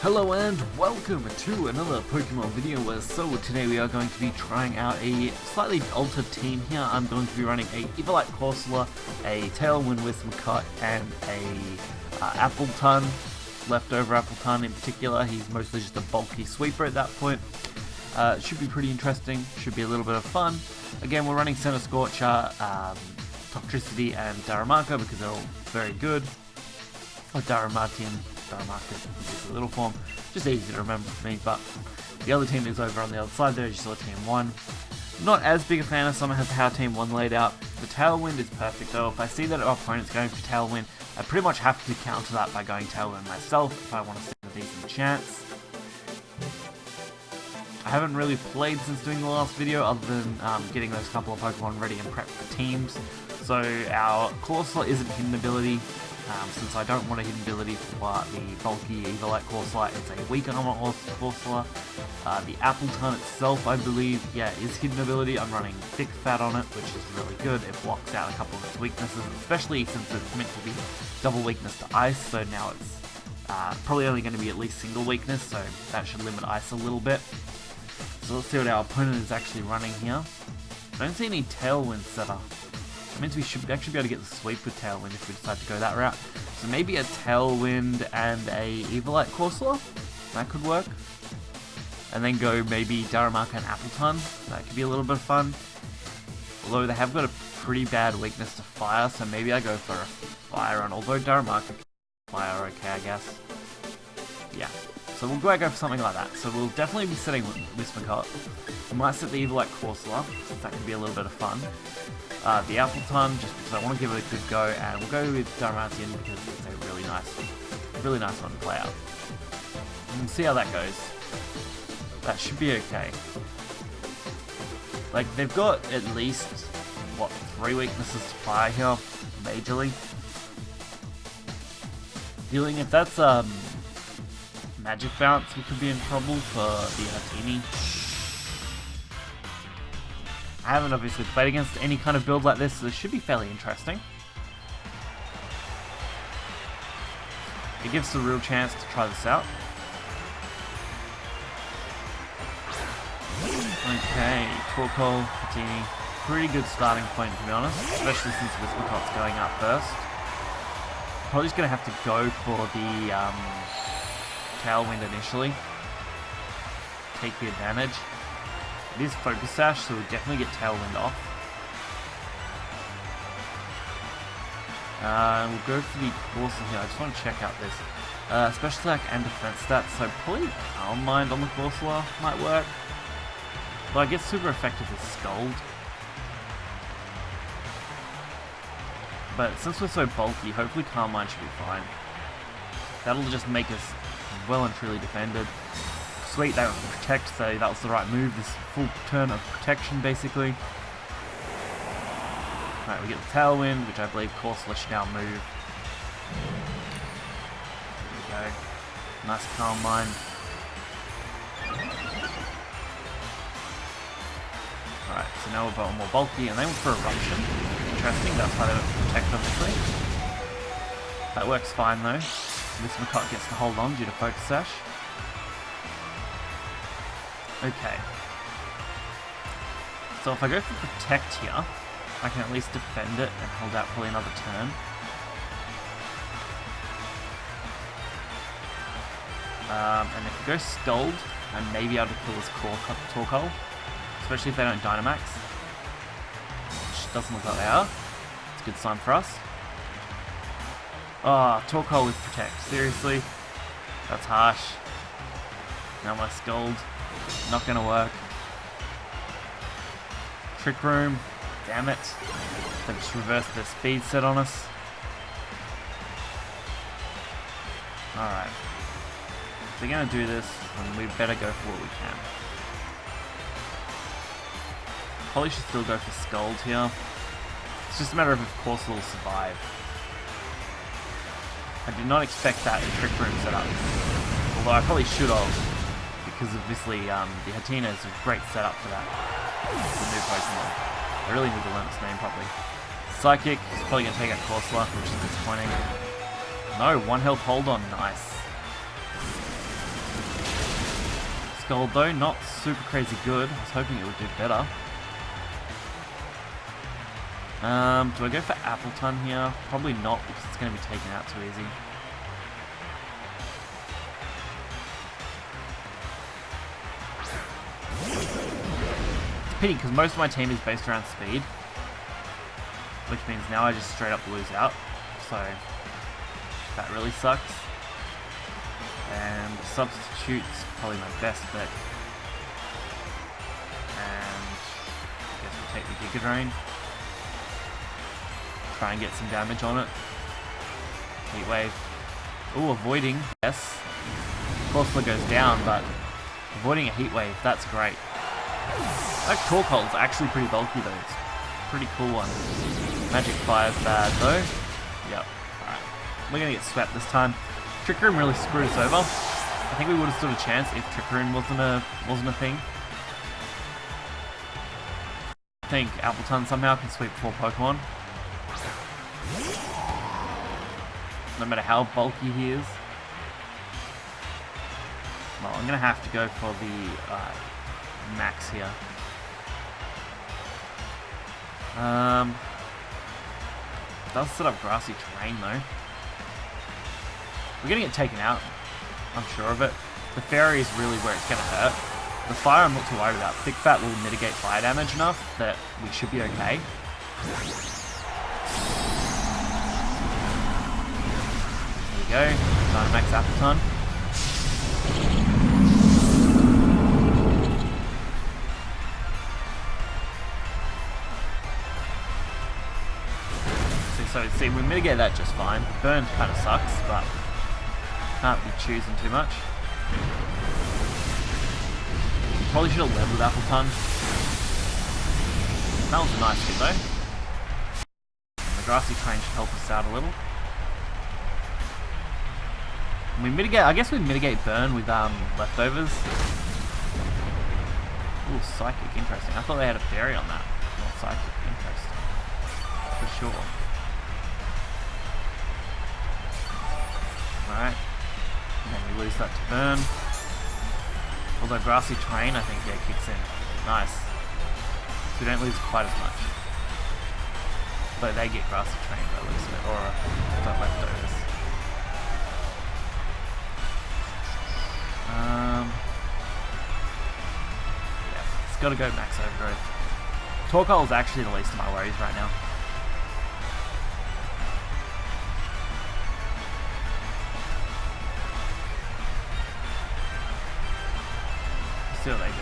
Hello and welcome to another Pokemon video. So today we are going to be trying out a slightly altered team here. I'm going to be running a Evolite Corsola, a Tailwind Wismacotte, and a Appletun, leftover Appletun in particular. He's mostly just a bulky sweeper at that point. Should be pretty interesting, should be a little bit of fun. Again, we're running Center Scorcher, Toxtricity, and Darumaka because they're all very good. Or Darumaka is the little form, just easy to remember for me, but the other team is over on the other side there, as you saw team 1. Not as big a fan of some of how team 1 laid out. The Tailwind is perfect though. If I see that our opponent's going for Tailwind, I pretty much have to counter that by going Tailwind myself if I want to stand a decent chance. I haven't really played since doing the last video other than getting those couple of Pokemon ready and prepped for teams. So our Corsola isn't hidden ability. Since I don't want a hidden ability for the bulky Evolite Corsola, it's a weak armor Corsola. The Appletun itself, I believe, is hidden ability. I'm running Thick Fat on it, which is really good. It blocks out a couple of its weaknesses, especially since it's meant to be double weakness to ice, so now it's probably only going to be at least single weakness, so that should limit ice a little bit. So let's see what our opponent is actually running here. I don't see any Tailwind setup. That means we should actually be able to get the sweep with Tailwind if we decide to go that route. So maybe a Tailwind and a Evolite Corsola? That could work. And then go maybe Darumaka and Appletun. That could be a little bit of fun. Although they have got a pretty bad weakness to fire, so maybe I go for a fire on. Although Darumaka can fire okay, I guess. Yeah. So we'll go for something like that. So we'll definitely be setting Wismacotte. We might set the Evolite Corsola, since that could be a little bit of fun. The Appletun, just because I want to give it a good go, and we'll go with Darumaka because it's a really nice one to play out. And we'll see how that goes. That should be okay. Like, they've got at least, what, 3 weaknesses to fire here, majorly. Healing, if that's Magic Bounce, we could be in trouble for the Hatini. I haven't obviously played against any kind of build like this, so this should be fairly interesting. It gives us a real chance to try this out. Okay, Torkoal, Hatini, pretty good starting point to be honest, especially since Wismacotte's going up first. Probably just going to have to go for the Tailwind initially. Take the advantage. It is Focus Sash, so we'll definitely get Tailwind off. We'll go for the Corsola here. I just want to check out this. Special attack and defense stats, so probably Calm Mind on the Corsola might work. But I guess super effective is Scald. But since we're so bulky, hopefully Calm Mind should be fine. That'll just make us well and truly defended. Sweet, that was Protect, so that was the right move. This full turn of protection, basically. Alright, we get the Tailwind, which I believe Corsola should now move. There we go. Nice Calm Mind. Alright, so now we're more bulky, and they went for Eruption. Interesting, that's why they went for Protect, obviously. That works fine, though. Wismacotte gets to hold on due to Focus Sash. Okay. So if I go for Protect here, I can at least defend it and hold out probably another turn. And if we go Scald, I may be able to kill this Torkoal, especially if they don't Dynamax. Which doesn't look like they are. It's a good sign for us. Oh, Torkoal with Protect. Seriously? That's harsh. Now my Scald. Not gonna work. Trick Room. Damn it. They've just reversed their speed set on us. Alright. If they're gonna do this, then we better go for what we can. Probably should still go for Scald here. It's just a matter of if Corsola will survive. I did not expect that in Trick Room setup. Although I probably should have. Because obviously the Hatini is a great setup for that. The new Pokemon. I really need to learn its name properly. Psychic is probably going to take out Corsola, which is disappointing. No, 1 health hold on, nice. gold though, not super crazy good. I was hoping it would do better. Do I go for Appletun here? Probably not, because it's going to be taken out too easy. It's a pity, because most of my team is based around speed, which means now I just straight up lose out. So that really sucks. And substitute's probably my best bet. And I guess we'll take the Giga Drain. Try and get some damage on it. Heat Wave. Ooh, avoiding. Yes. Corsola goes down, but avoiding a Heat Wave, that's great. That Torkoal is actually pretty bulky though. It's a pretty cool one. Magic Fire's bad though. Yep. Alright. We're gonna get swept this time. Trick Room really screwed us over. I think we would have stood a chance if Trick Room wasn't a thing. I think Appletun somehow can sweep 4 Pokemon. No matter how bulky he is. Well, I'm gonna have to go for the max here. Does set up Grassy Terrain though. We're gonna get taken out. I'm sure of it. The Fairy is really where it's gonna hurt. The Fire I'm not too worried about. Thick Fat will mitigate fire damage enough that we should be okay. There we go. Dynamax Appletun. So see, we mitigate that just fine. Burn kind of sucks, but can't be choosing too much. Probably should have led with Appletun. That was a nice hit though. The Grassy Terrain should help us out a little. We mitigate, I guess we mitigate burn with leftovers. Ooh, Psychic, interesting. I thought they had a Fairy on that. Not Psychic, interesting. For sure. Alright. And then we lose that to burn. Although Grassy Terrain, I think, yeah, kicks in. Nice. So we don't lose quite as much. Though they get Grassy Terrain by losing it, or leftovers. Yeah, it's gotta go max overgrowth. Torkoal is actually the least of my worries right now. See what they do.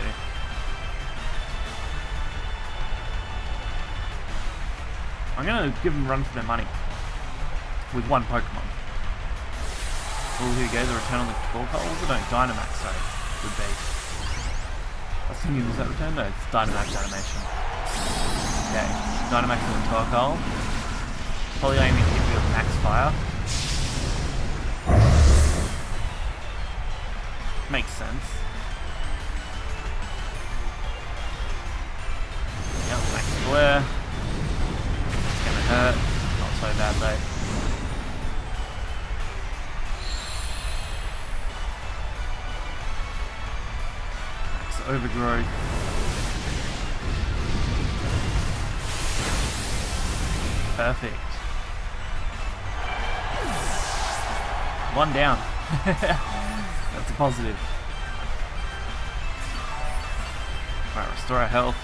I'm gonna give them a run for their money with one Pokemon. Oh, here we go, the return on the Torkoal. Oh, no, Dynamax, sorry, would be. I was thinking, was that return? No, it's Dynamax animation. Okay, Dynamax on the Torkoal. Probably aiming to hit me with Max Fire. Makes sense. Yep, Max Flare. It's gonna hurt. Not so bad though. Overgrowth. Perfect. One down. That's a positive. Right, restore our health.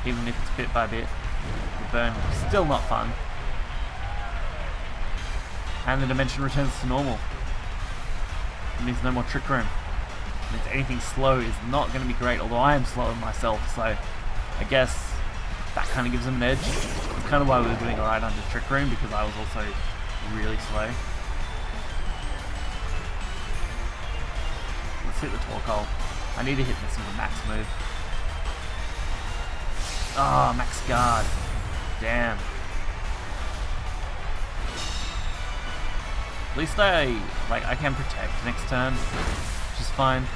Even if it's bit by bit. The burn is still not fun. And the dimension returns to normal. It means no more Trick Room. It means anything slow is not going to be great, although I am slow myself, so I guess that kind of gives them an edge. It's kind of why we were doing alright under Trick Room, because I was also really slow. Let's hit the Torkoal. I need to hit this with a max move. Ah, oh, max guard. Damn. At least I can protect next turn, which is fine.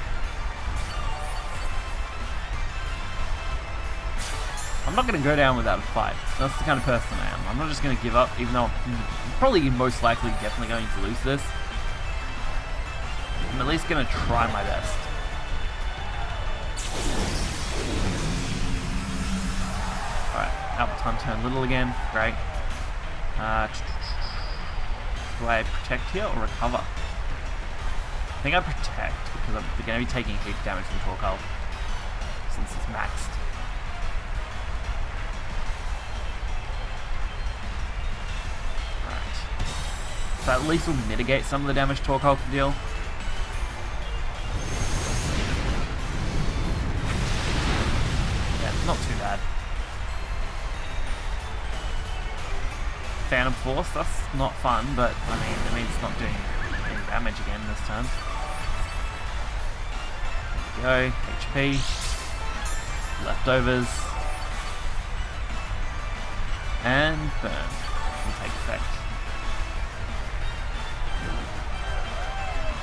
I'm not going to go down without a fight. That's the kind of person I am. I'm not just going to give up, even though I'm probably most likely definitely going to lose this. I'm at least gonna try my best. Alright, Appletun turned little again. Great. Do I protect here or recover? I think I protect because I'm going to be taking heat damage from Torkoal since it's maxed. Alright. So at least we'll mitigate some of the damage Torkoal can deal. Yeah, not too bad. Phantom Force, that's not fun, but I mean, it means it's not doing any damage again this turn. There we go, HP, leftovers, and burn will take effect.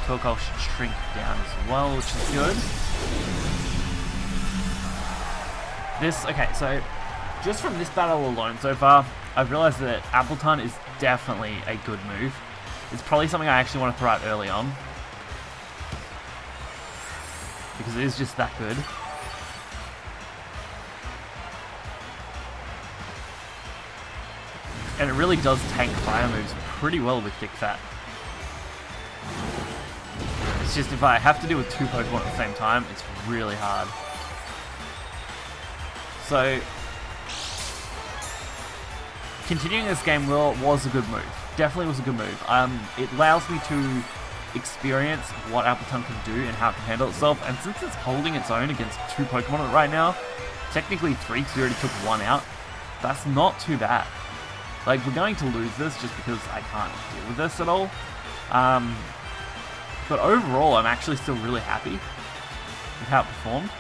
Torkoal should shrink down as well, which is good. Okay, so just from this battle alone so far, I've realized that Appletun is definitely a good move. It's probably something I actually want to throw out early on, because it is just that good. And it really does tank fire moves pretty well with Thick Fat. It's just if I have to deal with two Pokemon at the same time, it's really hard. So continuing this game was a good move. Definitely was a good move. It allows me to experience what Appletun can do and how it can handle itself. And since it's holding its own against two Pokemon right now, technically three because we already took one out, that's not too bad. Like, we're going to lose this just because I can't deal with this at all. But overall, I'm actually still really happy with how it performed.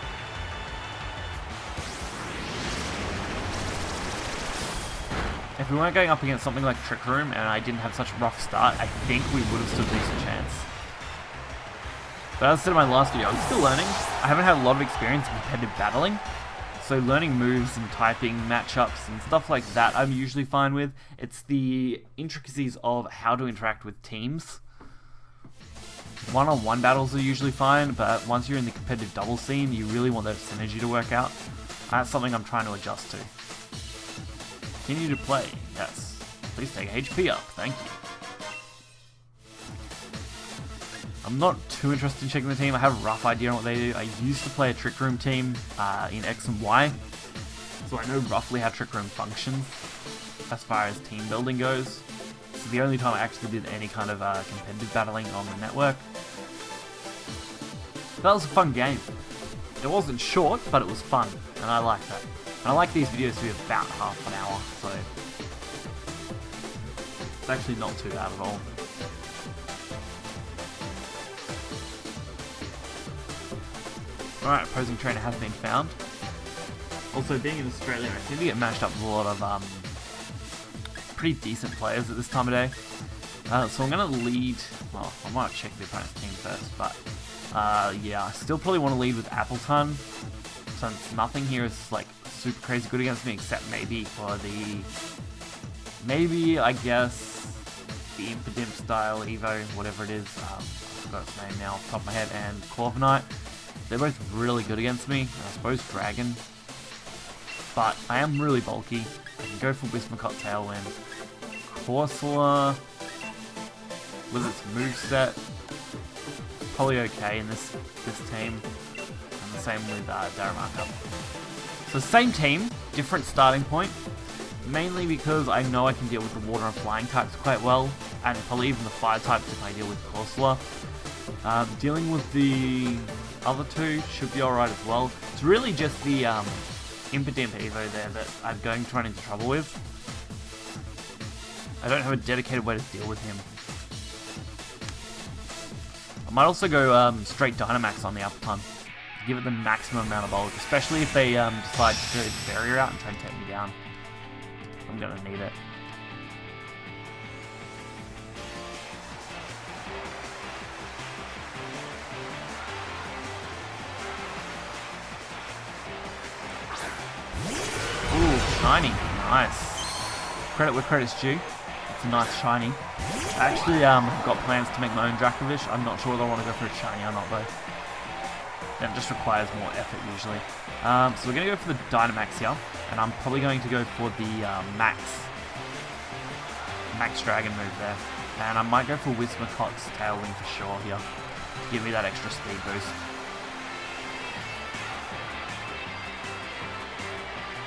If we weren't going up against something like Trick Room and I didn't have such a rough start, I think we would have stood a decent chance. But as I said in my last video, I'm still learning. I haven't had a lot of experience in competitive battling, so learning moves and typing, matchups and stuff like that I'm usually fine with. It's the intricacies of how to interact with teams. One-on-one battles are usually fine, but once you're in the competitive double scene, you really want that synergy to work out. That's something I'm trying to adjust to. Continue to play, yes. Please take HP up, thank you. I'm not too interested in checking the team. I have a rough idea on what they do. I used to play a Trick Room team in X and Y, so I know roughly how Trick Room functions as far as team building goes. It's the only time I actually did any kind of competitive battling on the network. That was a fun game. It wasn't short, but it was fun, and I like that. And I like these videos to be about half an hour, so it's actually not too bad at all. Alright, opposing trainer has been found. Also, being in Australia, I seem to get matched up with a lot of pretty decent players at this time of day. So I'm going to lead, well, I might check the opponent's team first, but yeah, I still probably want to lead with Appletun, since nothing here is like super crazy good against me, except maybe for I guess, the Impidimp style Evo, whatever it is, I forgot its name now off the top of my head, and Corviknight. They're both really good against me, and I suppose Dragon, but I am really bulky. I can go for Wismacott Tailwind. Corsola, with its moveset, probably okay in this team, and the same with Darumaka. So same team, different starting point, mainly because I know I can deal with the water and flying types quite well, and probably even the fire types if I deal with Corsola. Dealing with the other two should be alright as well. It's really just the Impidimp Evo there that I'm going to run into trouble with. I don't have a dedicated way to deal with him. I might also go straight Dynamax on the Appletun. Give it the maximum amount of bulk, especially if they decide to go the barrier out and try and take me down. I'm going to need it. Ooh, shiny. Nice. Credit where credit's due. It's a nice shiny. I actually have got plans to make my own Dracovish. I'm not sure whether I want to go for a shiny or not though. That just requires more effort usually. So we're going to go for the Dynamax here, and I'm probably going to go for the Max Dragon move there. And I might go for Whismurcot's Tailwind for sure here, to give me that extra speed boost.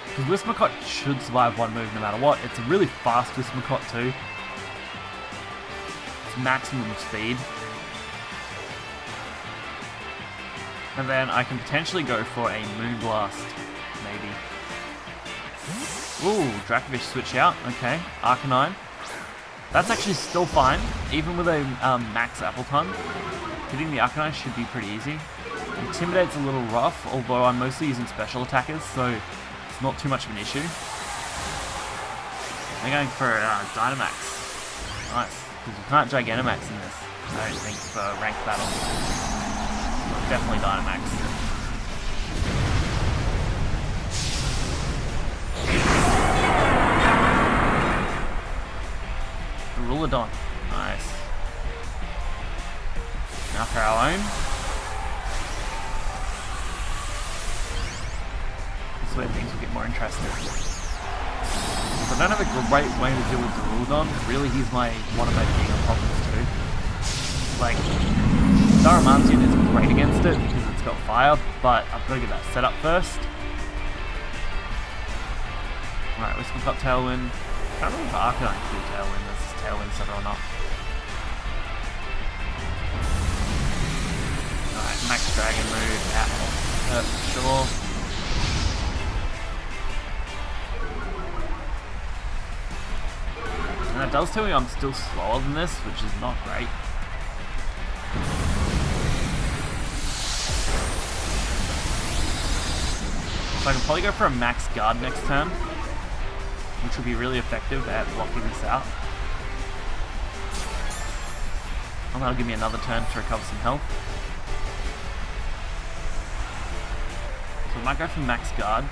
Because Whismurcot should survive one move no matter what. It's a really fast Whismurcot too. It's maximum speed. And then I can potentially go for a Moonblast, maybe. Ooh, Dracovish switch out. Okay, Arcanine. That's actually still fine, even with a max Appletun. Hitting the Arcanine should be pretty easy. Intimidate's a little rough, although I'm mostly using special attackers, so it's not too much of an issue. I'm going for Dynamax. Nice, because you can't Gigantamax in this, I don't think, for ranked battle. Definitely Dynamax. Ruladon. Nice. Now for our own. This is where things will get more interesting. If I don't have a great way to deal with the Ruladon, really he's one of my bigger problems too. Like, Darumantine is great against it because it's got fire, but I've got to get that set up first. Alright, Whismurcot Tailwind. I don't know if Arcanine can do Tailwind. This is Tailwind set or not. Alright, Max Dragon move out for sure. And that does tell me I'm still slower than this, which is not great. So I can probably go for a Max Guard next turn, which will be really effective at blocking this out. And that'll give me another turn to recover some health. So I might go for Max Guard.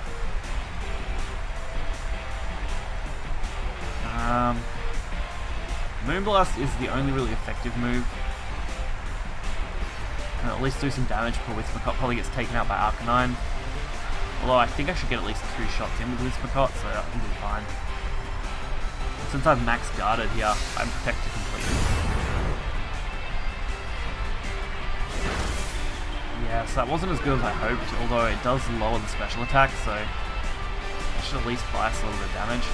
Moonblast is the only really effective move. And at least do some damage before Whismurcot probably gets taken out by Arcanine. Although I think I should get at least 2 shots in with Whismurcot, so that will be fine. And since I've max guarded here, I'm protected completely. Yeah, so that wasn't as good as I hoped, although it does lower the special attack, so I should at least buy us a little bit of damage.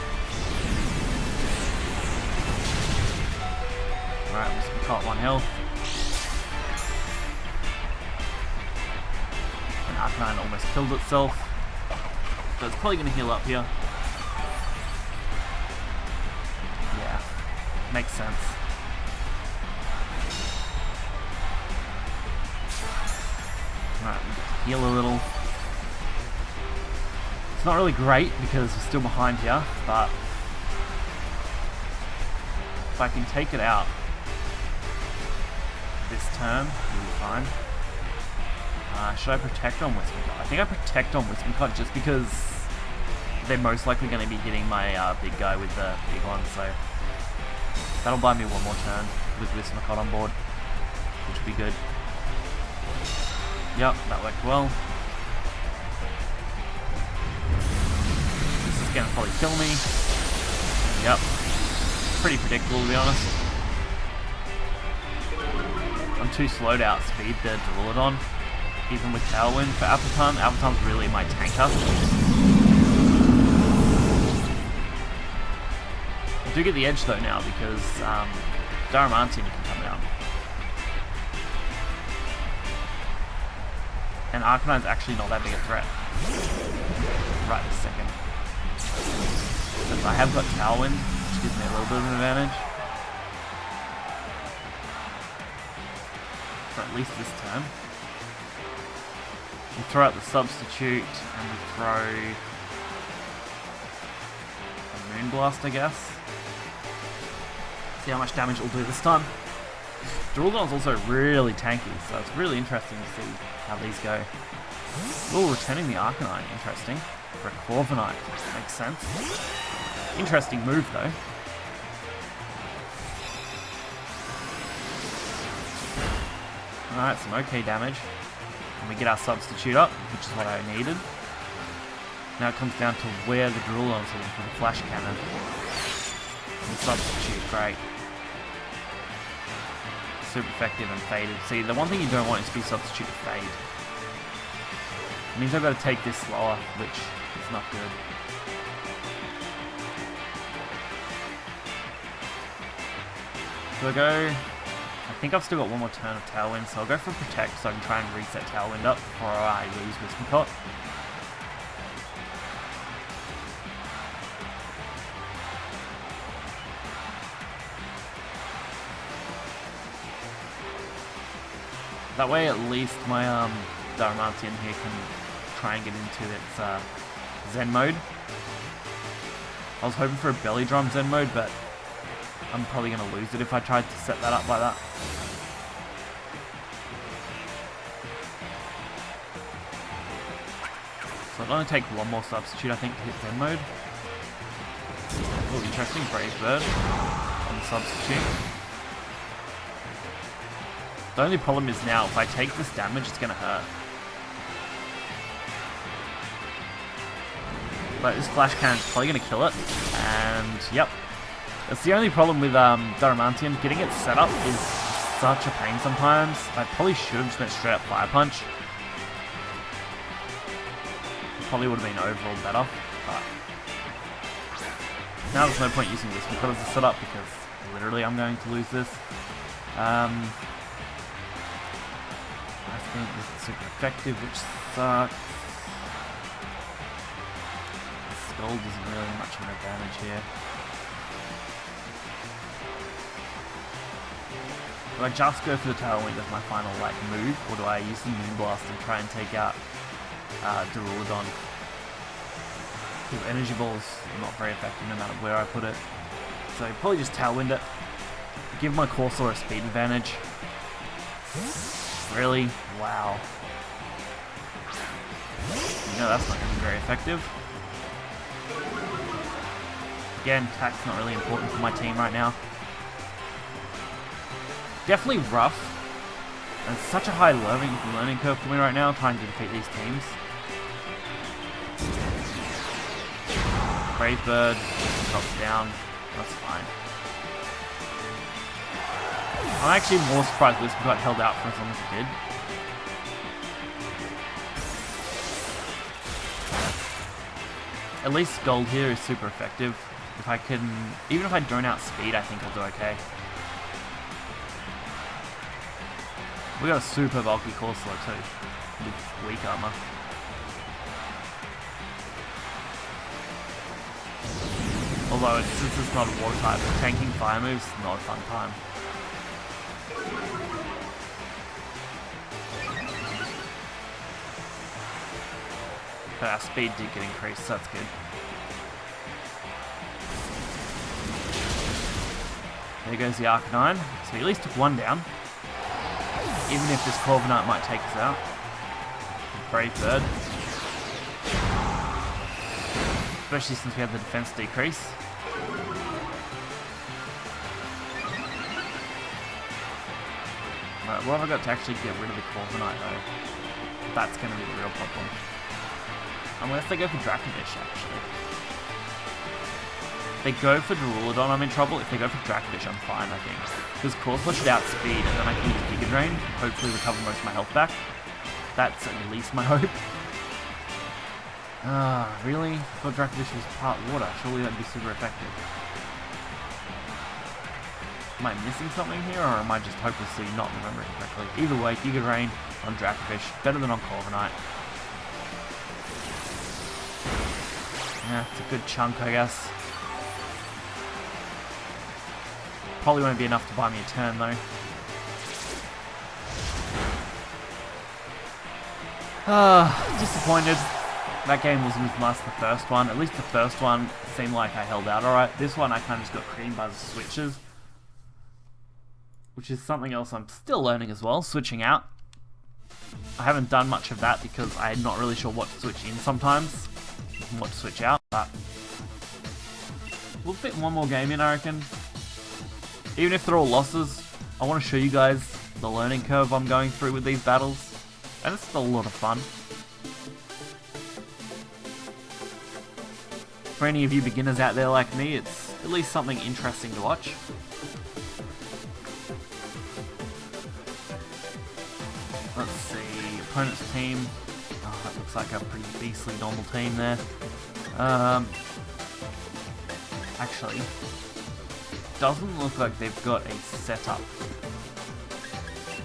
Alright, Whismurcot 1 health. And Arcanine almost killed itself. So it's probably going to heal up here. Yeah, makes sense. Alright, heal a little. It's not really great because we're still behind here, but if I can take it out this turn, we'll be fine. Should I protect on Whismurcot? I think I protect on Whismurcot just because they're most likely going to be hitting my big guy with the big one, so that'll buy me one more turn with Whismurcot on board, which will be good. Yep, that worked well. This is going to probably kill me. Yep. Pretty predictable, to be honest. I'm too slow to outspeed the Duraludon, even with Tailwind for Appletun. Appletun's really my tanker. I do get the edge though now because Darumantine can come down. And Arcanine's actually not that big a threat. Right this second. Since I have got Tailwind, which gives me a little bit of an advantage. For at least this turn. We throw out the substitute and we throw a Moonblast, I guess. See how much damage it'll do this time. Duraludon's also really tanky, so it's really interesting to see how these go. Oh, returning the Arcanine, interesting. For a Corviknight, makes sense. Interesting move though. Alright, some okay damage. And we get our substitute up, which is what I needed. Now it comes down to where the Duraludon's hitting for the flash cannon. And substitute, great. Super effective and faded. See, the one thing you don't want is to be substitute to fade. It means I've got to take this slower, which is not good. So I go... I think I've still got one more turn of Tailwind, so I'll go for Protect so I can try and reset Tailwind up before I lose Wispicott. That way at least my Darmanian here can try and get into its Zen mode. I was hoping for a Belly Drum Zen mode, but I'm probably going to lose it if I tried to set that up like that. So it'll only take one more substitute, I think, to hit Zen mode. Oh, interesting. Brave Bird on the substitute. The only problem is now, if I take this damage, it's going to hurt. But this Flash Cannon's probably going to kill it. And, yep. That's the only problem with Darmanian. Getting it set up is such a pain sometimes. I probably should have just went straight up Fire Punch. It probably would have been overall better. But now there's no point using this because it's a setup, because literally I'm going to lose this. I think this is super effective, which sucks. Scald isn't really much of an advantage here. Do I just go for the Tailwind as my final move, or do I use the Moonblast and try and take out Duraludon? Because Energy Ball's not very effective no matter where I put it. So probably just Tailwind it. Give my Corsair a speed advantage. Really? Wow. No, that's not going to be very effective. Again, attack's not really important for my team right now. Definitely rough. And it's such a high learning curve for me right now, trying to defeat these teams. Brave Bird drops down. That's fine. I'm actually more surprised this got held out for as long as it did. At least Gold here is super effective. If I can, even if I don't outspeed, I think I'll do okay. We got a super bulky Corsair too, with weak armor. Although since it's not a water type, tanking fire moves is not a fun time. But our speed did get increased, so that's good. There goes the Arcanine. So we at least took one down. Even if this Corviknight might take us out. Brave Bird. Especially since we have the defense decrease. Alright, what have I got to actually get rid of the Corviknight though? That's going to be the real problem. Unless they go for Dracovish, actually. If they go for Duraludon, I'm in trouble. If they go for Dracovish, I'm fine, I think. Because Corsair should outspeed, and then I can use Giga Drain, hopefully recover most of my health back. That's at least my hope. Really? I thought Dracovish was part water. Surely that'd be super effective. Am I missing something here, or am I just hopelessly not remembering correctly? Either way, Giga Drain on Dracovish, better than on Corviknight. Yeah, it's a good chunk, I guess. Probably won't be enough to buy me a turn, though. Disappointed. That game wasn't as nice as the first one. At least the first one seemed like I held out alright. This one I kind of just got creamed by the switches. Which is something else I'm still learning as well, switching out. I haven't done much of that because I'm not really sure what to switch in sometimes. And what to switch out, but we'll fit one more game in, I reckon. Even if they're all losses, I want to show you guys the learning curve I'm going through with these battles, and it's a lot of fun. For any of you beginners out there like me, it's at least something interesting to watch. Let's see, opponent's team. Oh, that looks like a pretty beastly normal team there. Actually, doesn't look like they've got a setup,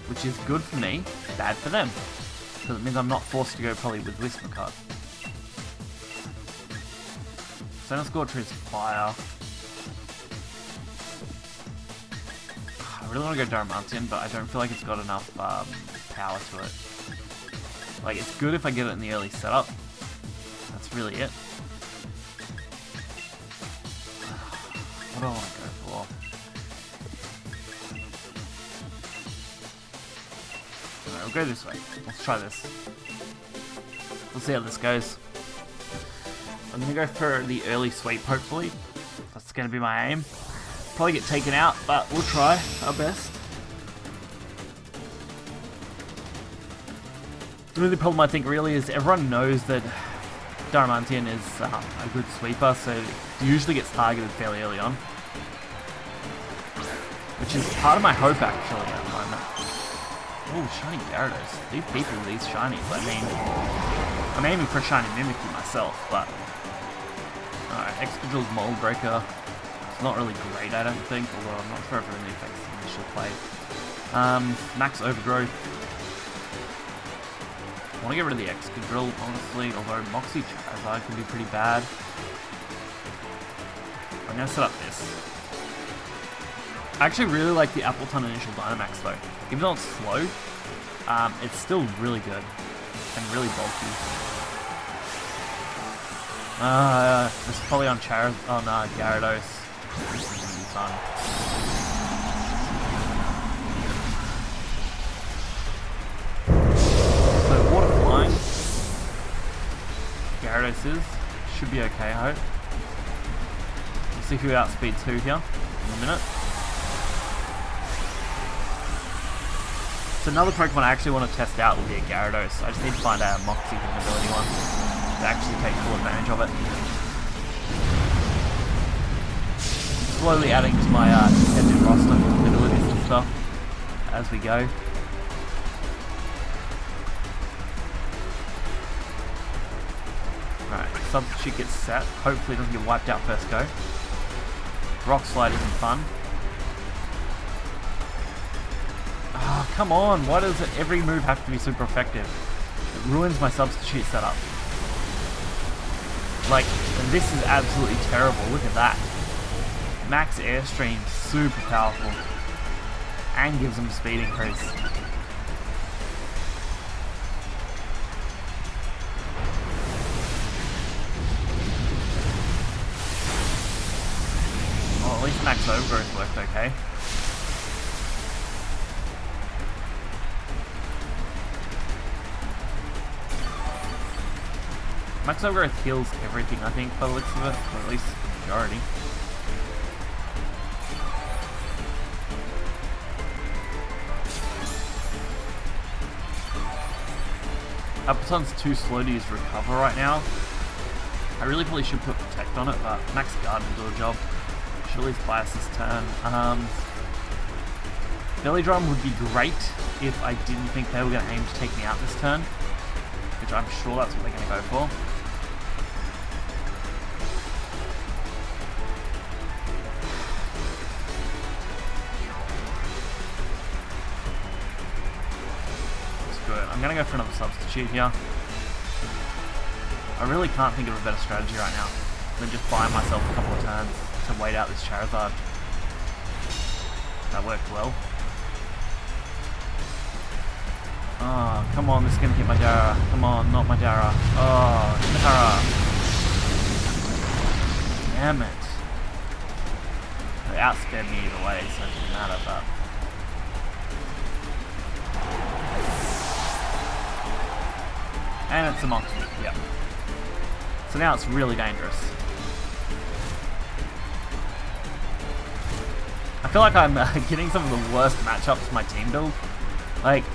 which is good for me, bad for them, because it means I'm not forced to go probably with Whispercut. Center Scorcher is fire. I really want to go Darmanian, but I don't feel like it's got enough power to it. Like, it's good if I get it in the early setup. That's really it. What do I want to go for? Alright, we'll go this way. Let's try this. We'll see how this goes. I'm going to go for the early sweep, hopefully. That's going to be my aim. Probably get taken out, but we'll try our best. The only problem I think really is everyone knows that Darmanian is a good sweeper, so it usually gets targeted fairly early on. Which is part of my hope actually at the moment. Oh, shiny Gyarados. Leave people with these shinies. I mean, I'm aiming for a shiny Mimikyu myself, but... Alright, Excadrill's Mold Breaker. It's not really great, I don't think, although I'm not sure if it really affects the initial play. Max Overgrowth. I want to get rid of the Excadrill, honestly, although Moxie Charizard can be pretty bad. I'm going to set up this. I actually really like the Appletun initial Dynamax though. Even though it's slow, it's still really good and really bulky. This is probably on Gyarados. This is going to be fun. So water flying. Gyarados should be okay, I hope. We'll see who outspeeds who here in a minute. So another Pokemon I actually want to test out will be a Gyarados. I just need to find out a Moxie ability one to actually take full advantage of it. I'm slowly adding to my extended roster abilities and stuff as we go. Alright, Substitute gets set. Hopefully it doesn't get wiped out first go. Rock Slide isn't fun. Oh, come on, why does every move have to be super effective? It ruins my substitute setup. Like, this is absolutely terrible, look at that. Max Airstream, super powerful. And gives him speed increase. Well, at least Max Overgrowth worked okay. Max Overgrowth heals everything, I think, by the looks of it, or at least the majority. Appletun's too slow to use Recover right now. I really probably should put Protect on it, but Max Guard will do a job. Should at least bias this turn. Belly Drum would be great if I didn't think they were going to aim to take me out this turn, which I'm sure that's what they're going to go for. I'm going to go for another substitute here. I really can't think of a better strategy right now than just buying myself a couple of turns to wait out this Charizard. That worked well. Oh, come on, this is going to hit my Dara. Come on, not my Dara. Oh, Dara. Damn it. They outsped me either way, so it doesn't matter, but... And it's a monster, yep. So now it's really dangerous. I feel like I'm getting some of the worst matchups for my team build Like,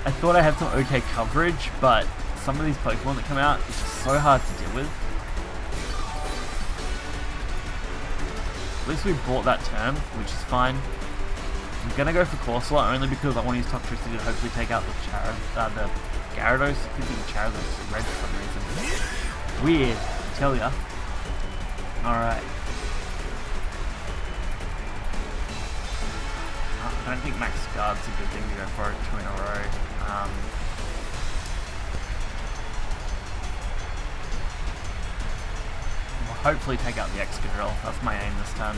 I thought I had some okay coverage, but some of these Pokemon that come out, it's just so hard to deal with. At least we bought that turn, which is fine. I'm gonna go for Corsola only because I want to use Toxtricity to hopefully take out the Gyarados. I keep thinking Gyarados is red for some reason. Weird, I tell ya. Alright. I don't think Max Guard's a good thing to go for it 2 in a row. We'll hopefully take out the Excadrill. That's my aim this time.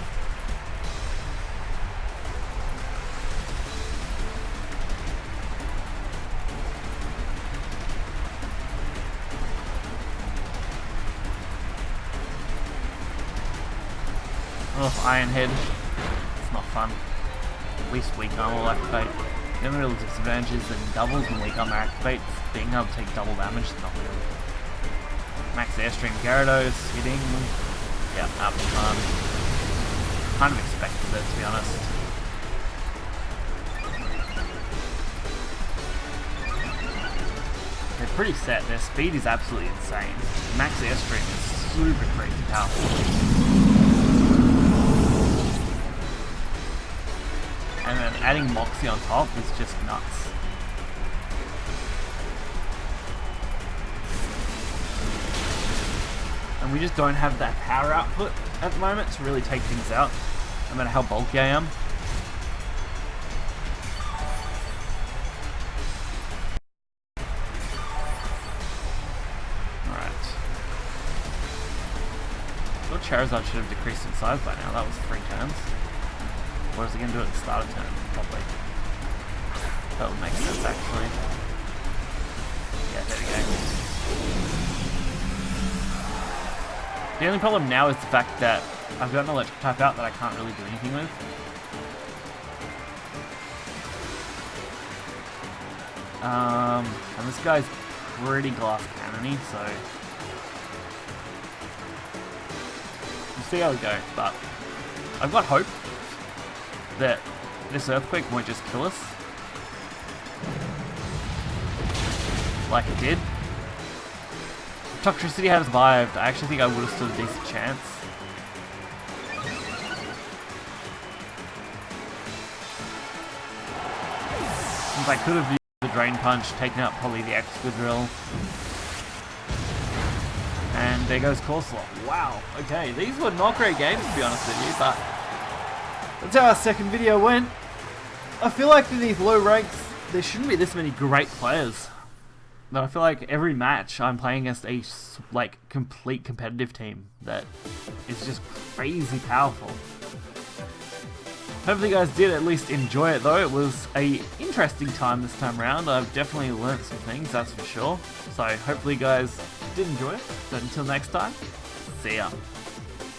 Oh, Iron Head. It's not fun. At least weak armor will activate. The only real disadvantage is that in doubles when weak armor activates, being able to take double damage is not really. Max Airstream Gyarados hitting. Yeah, Appletun. Kind of expected it, to be honest. They're pretty set. Their speed is absolutely insane. Max Airstream is super crazy powerful. And then adding Moxie on top is just nuts. And we just don't have that power output at the moment to really take things out, no matter how bulky I am. Alright. I thought Charizard should have decreased in size by now. That was 3 turns. Or is he going to do it at the start of turn? Probably. That would make sense, actually. Yeah, there we go. The only problem now is the fact that I've got an electric type out that I can't really do anything with. And this guy's pretty glass cannony, so we'll see how we go. But I've got hope that this Earthquake won't just kill us like it did. If Toxtricity had survived, I actually think I would have stood a decent chance. Since I could have used the Drain Punch, taken out probably the Excadrill. And there goes Corsola. Wow, okay, these were not great games to be honest with you, but that's how our second video went. I feel like in these low ranks, there shouldn't be this many great players. But I feel like every match I'm playing against a complete competitive team that is just crazy powerful. Hopefully you guys did at least enjoy it though. It was a interesting time this time around. I've definitely learnt some things, that's for sure. So hopefully you guys did enjoy it. But until next time, see ya.